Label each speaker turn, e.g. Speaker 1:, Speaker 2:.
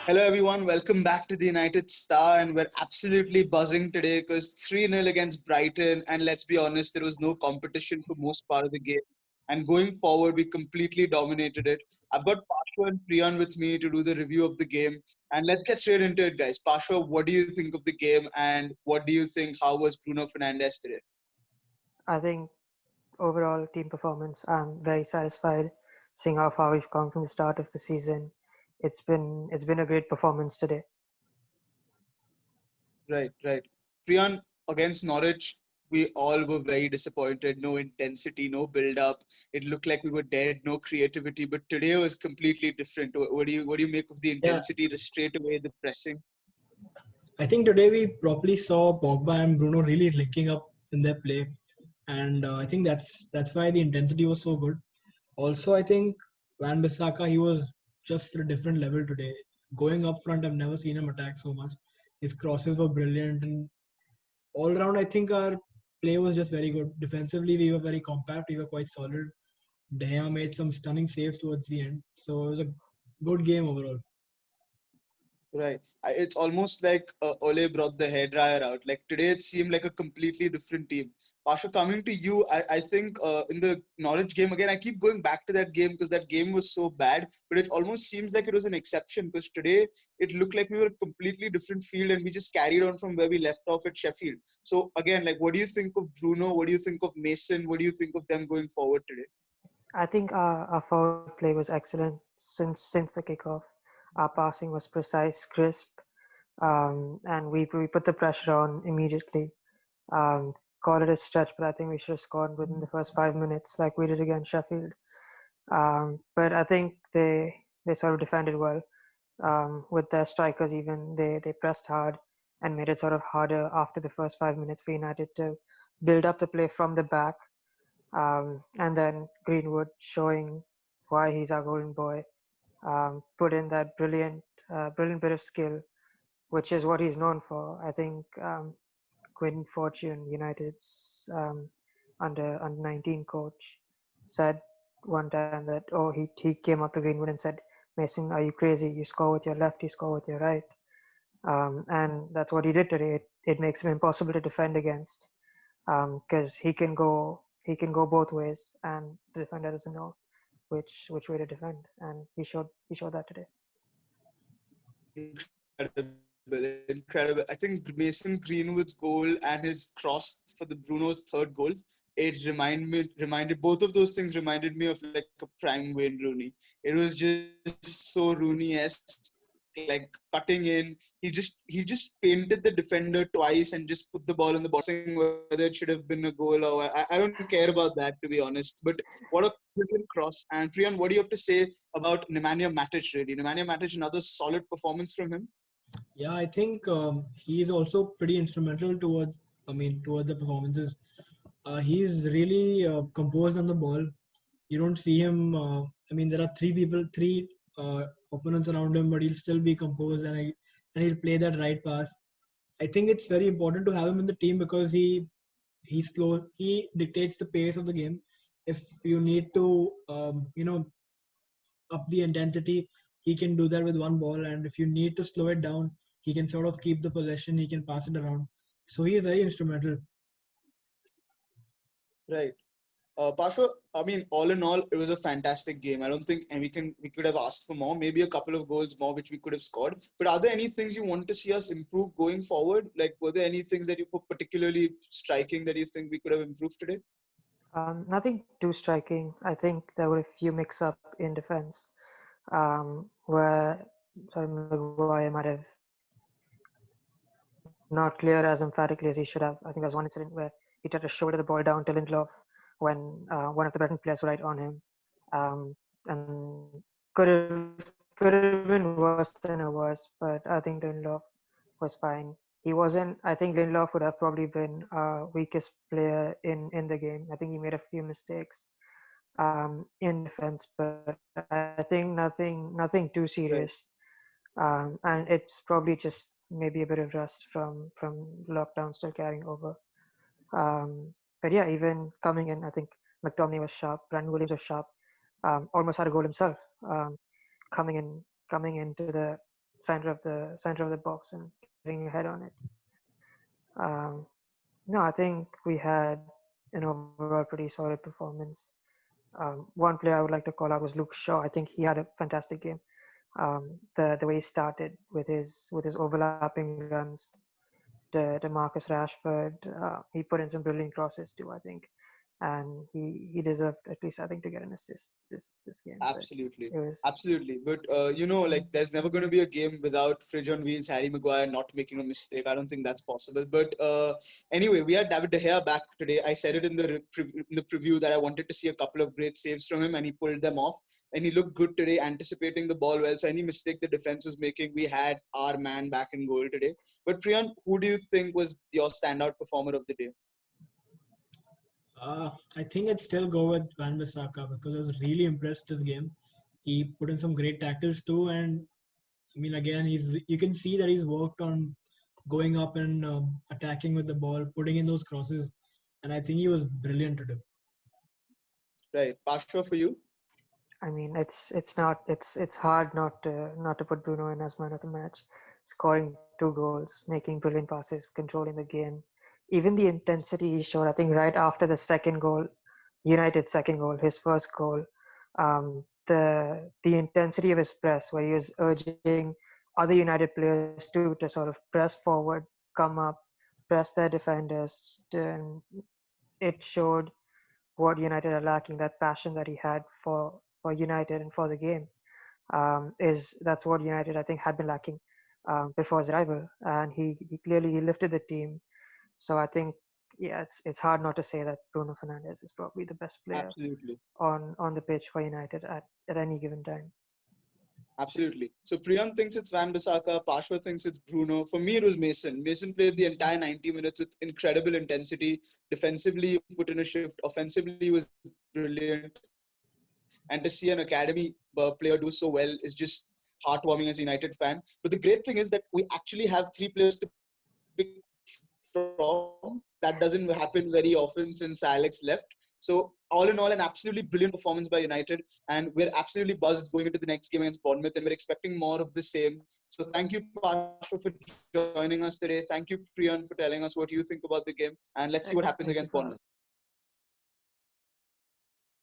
Speaker 1: Hello, everyone. Welcome back to the United Star. And we're absolutely buzzing today because 3-0 against Brighton. And let's be honest, there was no competition for most part of the game. And going forward, we completely dominated it. I've got Parshva and Preyaan with me to do the review of the game. And let's get straight into it, guys. Parshva, what do you think of the game? And what do you think? How was Bruno Fernandes today?
Speaker 2: I think overall team performance, I'm very satisfied seeing how far we've come from the start of the season. It's been a great performance today.
Speaker 1: Right, right. Priyan, against Norwich, we all were very disappointed. No intensity, no build up. It looked like we were dead, no creativity. But today was completely different. What do you make of the
Speaker 3: Yeah,
Speaker 1: intensity, the straightaway, the pressing?
Speaker 3: I think today we properly saw Pogba and Bruno really linking up in their play, and I think that's why the intensity was so good. Also, I think Van Bissaka, he was just at a different level today. Going up front, I've never seen him attack so much. His crosses were brilliant, and all around, I think our play was just very good. Defensively, we were very compact. We were quite solid. De Gea made some stunning saves towards the end, so it was a good game overall.
Speaker 1: Right. It's almost like Ole brought the hairdryer out. Like today, it seemed like a completely different team. Pasha, coming to you, I think in the Norwich game, again, I keep going back to that game because that game was so bad, but it almost seems like it was an exception because today it looked like we were a completely different field and we just carried on from where we left off at Sheffield. So, again, like, what do you think of Bruno? What do you think of Mason? What do you think of them going forward today?
Speaker 2: I think our forward play was excellent since the kickoff. Our passing was precise, crisp, and we put the pressure on immediately. Um, Call it a stretch, but I think we should have scored within the first 5 minutes, like we did against Sheffield. But I think they sort of defended well. With their strikers even they pressed hard and made it sort of harder after the first 5 minutes for United to build up the play from the back. And then Greenwood showing why he's our golden boy, put in that brilliant bit of skill, which is what he's known for. I think Quinn Fortune, United's under 19 coach, said one time that he came up to Greenwood and said, Mason, are you crazy? You score with your left, you score with your right. And that's what he did today. It makes him impossible to defend against because he can go both ways, and the defender doesn't know which way to defend, and he showed that today.
Speaker 1: Incredible, incredible. I think Mason Greenwood's goal and his cross for the Bruno's third goal, it reminded both of those things reminded me of like a prime Wayne Rooney. It was just so Rooney-esque, like cutting in. He just painted the defender twice and just put the ball in the box, whether it should have been a goal or I don't care about that to be honest. But what a brilliant cross. And Priyan, what do you have to say about Nemanja Matic really? Nemanja Matic, another solid performance from him.
Speaker 3: Yeah, I think he is also pretty instrumental towards the performances. He's really composed on the ball. You don't see him. There are three opponents around him, but he'll still be composed and he'll play that right pass. I think it's very important to have him in the team because he's slow. He dictates the pace of the game. If you need to, up the intensity, he can do that with one ball. And if you need to slow it down, he can sort of keep the possession. He can pass it around. So he is very instrumental.
Speaker 1: Right. Pasha, I mean, all in all, it was a fantastic game. I don't think and we could have asked for more, maybe a couple of goals more, which we could have scored. But are there any things you want to see us improve going forward? Like, were there any things that you were particularly striking that you think we could have improved today?
Speaker 2: Nothing too striking. I think there were a few mix-up in defense where sorry Maguire might have not clear as emphatically as he should have. I think there's one incident where he tried to shoulder the ball down to Lindelof when one of the Brighton players was right on him, and could have been worse than it was. But I think Lindelof was fine. He wasn't. I think Lindelof would have probably been our weakest player in the game. I think he made a few mistakes in defense, but I think nothing too serious.
Speaker 1: Right.
Speaker 2: And it's probably just maybe a bit of rust from lockdown still carrying over. But yeah, even coming in, I think McTominay was sharp, Brandon Williams was sharp, almost had a goal himself, coming into the center of the box and getting your head on it. Um, no, I think we had an overall pretty solid performance. One player I would like to call out was Luke Shaw. I think he had a fantastic game. The way he started with his overlapping runs to Marcus Rashford, he put in some brilliant crosses too, I think, and he deserved at least I think to get an assist this game. But
Speaker 1: Absolutely.
Speaker 2: it was
Speaker 1: Absolutely. But, like, there's never going to be a game without Fridge on Wheels, Harry Maguire not making a mistake. I don't think that's possible. But anyway, we had David De Gea back today. I said it in the preview that I wanted to see a couple of great saves from him, and he pulled them off. And he looked good today, anticipating the ball well. So any mistake the defense was making, we had our man back in goal today. But Priyaan, who do you think was your standout performer of the day?
Speaker 3: I think I'd still go with Van Bissaka because I was really impressed this game. He put in some great tackles too, and I mean, again, you can see that he's worked on going up and attacking with the ball, putting in those crosses, and I think he was brilliant today.
Speaker 1: Right. Parshva, for you?
Speaker 2: I mean it's hard not to put Bruno in as man of the match, scoring 2 goals, making brilliant passes, controlling the game. Even the intensity he showed, I think right after the second goal, United's second goal, his first goal, the intensity of his press, where he was urging other United players to sort of press forward, come up, press their defenders. And it showed what United are lacking, that passion that he had for United and for the game. Is That's what United I think had been lacking before his arrival, and he clearly he lifted the team. So I think yeah, it's hard not to say that Bruno Fernandes is probably the best player
Speaker 1: Absolutely.
Speaker 2: on the pitch for United at any given time.
Speaker 1: Absolutely. So Priyan thinks it's Van Bissaka, Parshva thinks it's Bruno. For me, it was Mason. Mason played the entire 90 minutes with incredible intensity. Defensively, he put in a shift. Offensively, he was brilliant. And to see an academy player do so well is just heartwarming as a United fan. But the great thing is that we actually have 3 players to pick from. That doesn't happen very often since Alex left. So all in all, an absolutely brilliant performance by United. And we're absolutely buzzed going into the next game against Bournemouth. And we're expecting more of the same. So thank you, Parshva, for joining us today. Thank you, Priyan, for telling us what you think about the game. And let's see what happens against Bournemouth.
Speaker 2: Thank you for having me.